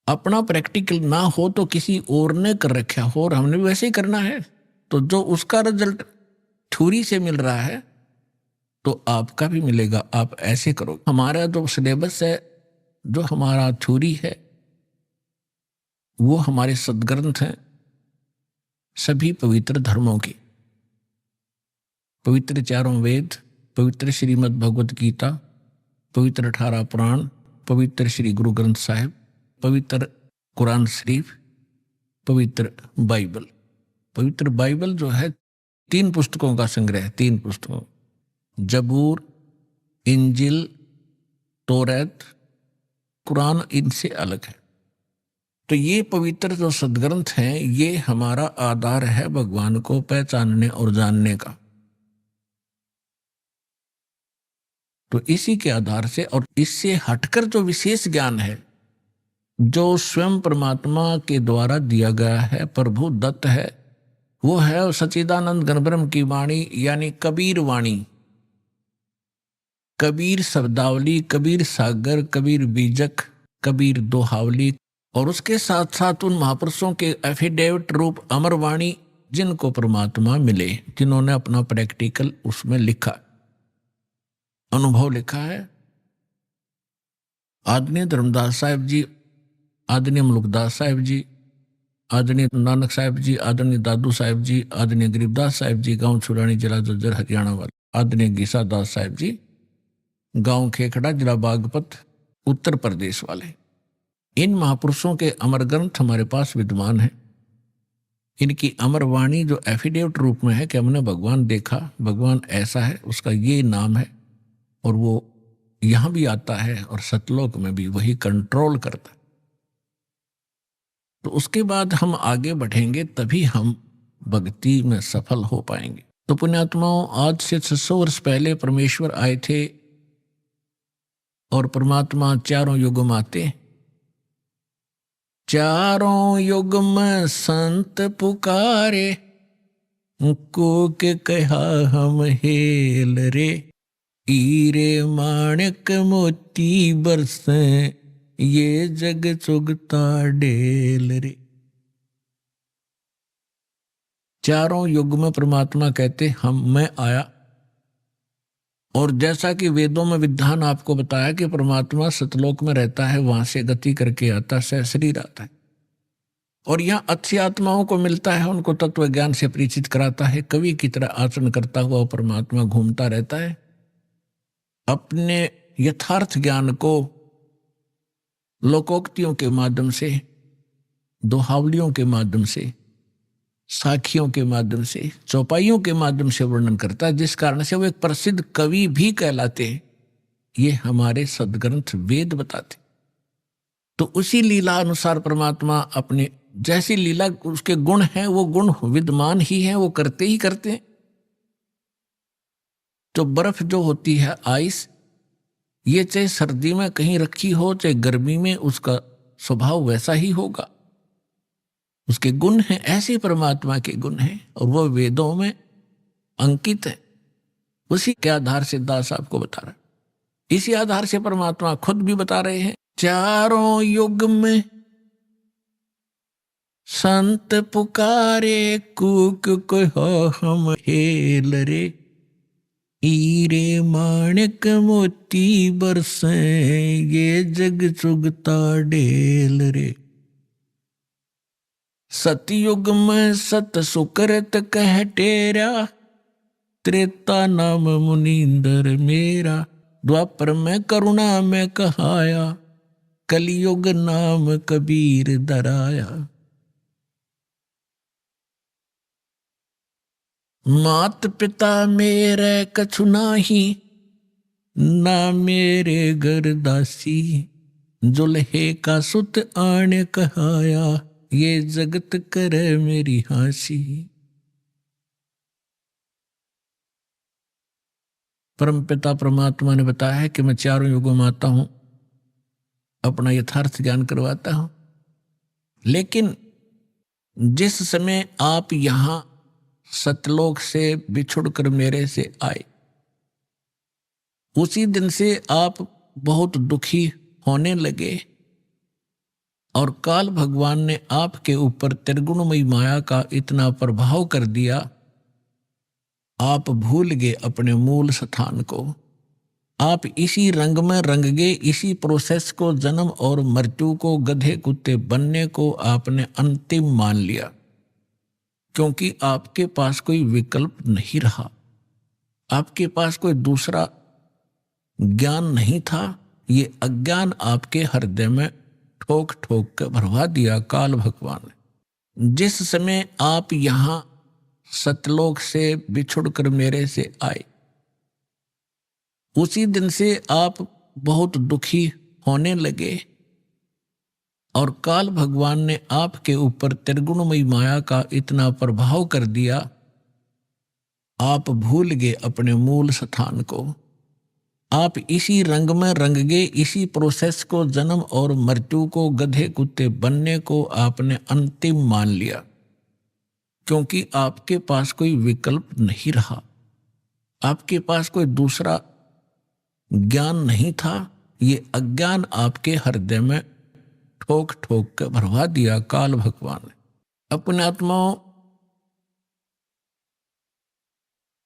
अपना प्रैक्टिकल ना हो तो किसी और ने कर रखा हो और हमने वैसे ही करना है, तो जो उसका रिजल्ट थ्योरी से मिल रहा है तो आपका भी मिलेगा। आप ऐसे करो। हमारा जो सिलेबस है, जो हमारा थ्योरी है, वो हमारे सदग्रंथ हैं सभी पवित्र धर्मों की, पवित्र चारों वेद, पवित्र श्रीमद् भगवत गीता, पवित्र 18 पुराण, पवित्र श्री गुरु ग्रंथ साहिब, पवित्र कुरान शरीफ, पवित्र बाइबल। पवित्र बाइबल जो है 3 पुस्तकों का संग्रह है, 3 पुस्तकों, जबूर, इंजिल, तौरात, कुरान इनसे अलग है। तो ये पवित्र जो सदग्रंथ हैं ये हमारा आधार है भगवान को पहचानने और जानने का। तो इसी के आधार से और इससे हटकर जो विशेष ज्ञान है जो स्वयं परमात्मा के द्वारा दिया गया है, प्रभु दत्त है, वो है सच्चिदानंद घनब्रह्म की वाणी, यानी कबीर वाणी, कबीर शब्दावली, कबीर सागर, कबीर बीजक, कबीर दोहावली, और उसके साथ साथ उन महापुरुषों के एफिडेविट रूप अमर वाणी जिनको परमात्मा मिले, जिन्होंने अपना प्रैक्टिकल उसमें लिखा, अनुभव लिखा है। आदरणीय धर्मदास साहिब जी, आदरणीय मुलुकदास साहिब जी, आदरणीय नानक साहिब जी, आदरणीय दादू साहिब जी, आदरणीय गरीबदास साहिब जी, गांव छुरानी जिला जज्जर हरियाणा वाले, आदरणीय गीसा दास साहिब जी, गांव खेखड़ा जिला बागपत उत्तर प्रदेश वाले, इन महापुरुषों के अमर ग्रंथ हमारे पास विद्यमान है। इनकी अमर वाणी जो एफिडेविट रूप में है कि हमने भगवान देखा, भगवान ऐसा है, उसका ये नाम है, और वो यहां भी आता है और सतलोक में भी वही कंट्रोल करता है। तो उसके बाद हम आगे बढ़ेंगे, तभी हम भक्ति में सफल हो पाएंगे। तो पुण्यात्माओं, आज से 600 वर्ष पहले परमेश्वर आए थे और परमात्मा चारों युग में आते, चारों युग में संत पुकारे, को के कहा हम हेल रे, हीरे माणिक मोती बरसे, ये जग चुगता डेल रे। चारों युग में परमात्मा कहते मैं आया, और जैसा कि वेदों में विधान आपको बताया कि परमात्मा सतलोक में रहता है, वहां से गति करके आता, शरीर आता है, और यहाँ अच्छी आत्माओं को मिलता है, उनको तत्व ज्ञान से परिचित कराता है, कवि की तरह आचरण करता हुआ परमात्मा घूमता रहता है, अपने यथार्थ ज्ञान को लोकोक्तियों के माध्यम से, दोहावलियों के माध्यम से, साखियों के माध्यम से, चौपाइयों के माध्यम से वर्णन करता है, जिस कारण से वो एक प्रसिद्ध कवि भी कहलाते हैं। ये हमारे सदग्रंथ वेद बताते। तो उसी लीला अनुसार परमात्मा अपने जैसी लीला, उसके गुण हैं, वो गुण विद्यमान ही हैं, वो करते ही करते हैं। तो बर्फ जो होती है, आइस, ये चाहे सर्दी में कहीं रखी हो चाहे गर्मी में, उसका स्वभाव वैसा ही होगा, उसके गुण हैं, ऐसे परमात्मा के गुण हैं, और वो वेदों में अंकित है। उसी के आधार से दास आपको बता रहा है। इसी आधार से परमात्मा खुद भी बता रहे हैं, चारों युग में संत पुकारे, कूक कहो हम हेल रे, हीरे माणिक मोती बरसे, ये जग चुगता डेल रे। सतयुग में सत सुकृत कह टेरा, त्रेता नाम मुनींदर मेरा, द्वापर में करुणा में कहाया, कलयुग नाम कबीर दराया। मात पिता मेरे कछु नाही, ना मेरे घर दासी, जुल्हे का सुत आने कहाया, ये जगत करे मेरी हासी। परम पिता परमात्मा ने बताया है कि मैं चारों युगों में आता हूं, अपना यथार्थ ज्ञान करवाता हूं, लेकिन जिस समय आप यहां सतलोक से बिछुड़कर मेरे से आए, उसी दिन से आप बहुत दुखी होने लगे और काल भगवान ने आपके ऊपर त्रिगुणमयी माया का इतना प्रभाव कर दिया, आप भूल गए अपने मूल स्थान को। आप इसी रंग में रंग गए, इसी प्रोसेस को, जन्म और मृत्यु को, गधे कुत्ते बनने को आपने अंतिम मान लिया, क्योंकि आपके पास कोई विकल्प नहीं रहा, आपके पास कोई दूसरा ज्ञान नहीं था। ये अज्ञान आपके हृदय में ठोक ठोक कर भरवा दिया काल भगवान ने। जिस समय आप यहां सतलोक से बिछुड़कर मेरे से आए, उसी दिन से आप बहुत दुखी होने लगे और काल भगवान ने आपके ऊपर त्रिगुणमयी माया का इतना प्रभाव कर दिया, आप भूल गए अपने मूल स्थान को। आप इसी रंग में रंग गए, इसी प्रोसेस को, जन्म और मृत्यु को, गधे कुत्ते बनने को आपने अंतिम मान लिया, क्योंकि आपके पास कोई विकल्प नहीं रहा, आपके पास कोई दूसरा ज्ञान नहीं था। ये अज्ञान आपके हृदय में ठोक ठोक कर भरवा दिया काल भगवान ने। अपने आत्माओं,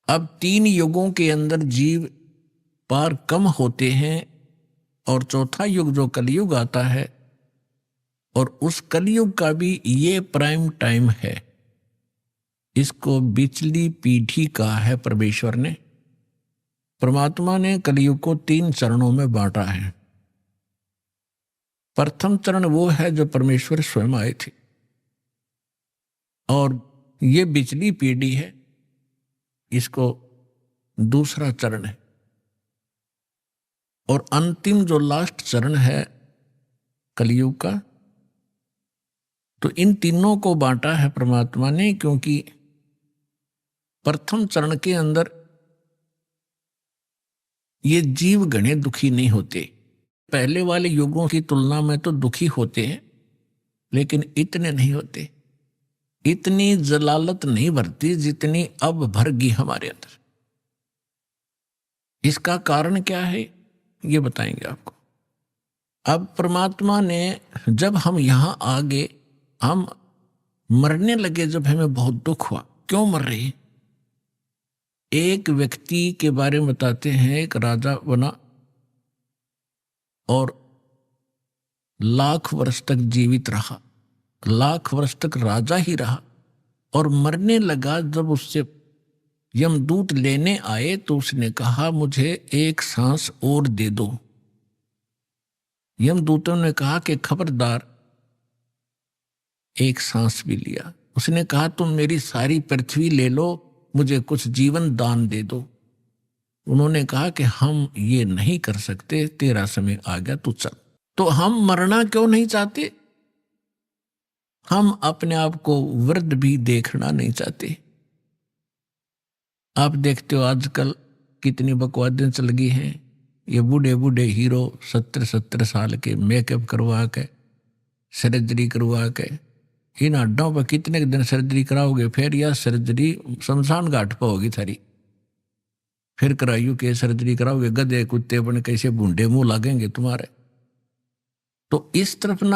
अब 3 युगों के अंदर जीव पार कम होते हैं और चौथा युग जो कलयुग आता है, और उस कलयुग का भी ये प्राइम टाइम है। इसको बिचली पीढ़ी कहा है परमेश्वर ने। परमात्मा ने कलयुग को 3 चरणों में बांटा है। प्रथम चरण वो है जो परमेश्वर स्वयं आए थे, और ये बिचली पीढ़ी है, इसको दूसरा चरण है। और अंतिम जो लास्ट चरण है कलयुग का, तो इन तीनों को बांटा है परमात्मा ने, क्योंकि प्रथम चरण के अंदर ये जीव घने दुखी नहीं होते। पहले वाले युगों की तुलना में तो दुखी होते हैं, लेकिन इतने नहीं होते, इतनी जलालत नहीं भरती जितनी अब भर गई हमारे अंदर। इसका कारण क्या है ये बताएंगे आपको। अब परमात्मा ने, जब हम यहां आ गए, हम मरने लगे, जब हमें बहुत दुख हुआ। क्यों मर रहे? एक व्यक्ति के बारे में बताते हैं, एक राजा बना और लाख वर्ष तक जीवित रहा, लाख वर्ष तक राजा ही रहा, और मरने लगा। जब उससे यमदूत लेने आए तो उसने कहा, मुझे एक सांस और दे दो। यमदूतों ने कहा कि खबरदार, एक सांस भी लिया। उसने कहा, तुम मेरी सारी पृथ्वी ले लो, मुझे कुछ जीवन दान दे दो। उन्होंने कहा कि हम ये नहीं कर सकते, तेरा समय आ गया, तू चल। तो हम मरना क्यों नहीं चाहते? हम अपने आप को वृद्ध भी देखना नहीं चाहते। आप देखते हो आजकल कितनी बकवादें चल गई हैं। ये बूढ़े बूढ़े हीरो 70-70 साल के मेकअप करवा के, सर्जरी करवा के, इन हड्डों पर कितने दिन सर्जरी कराओगे? फिर यह सर्जरी शमशान घाट पर होगी थारी। फिर कराइयो के सर्जरी कराओगे, गधे कुत्ते बन कैसे बूढ़े मुंह लगेंगे तुम्हारे। तो इस तरफ ना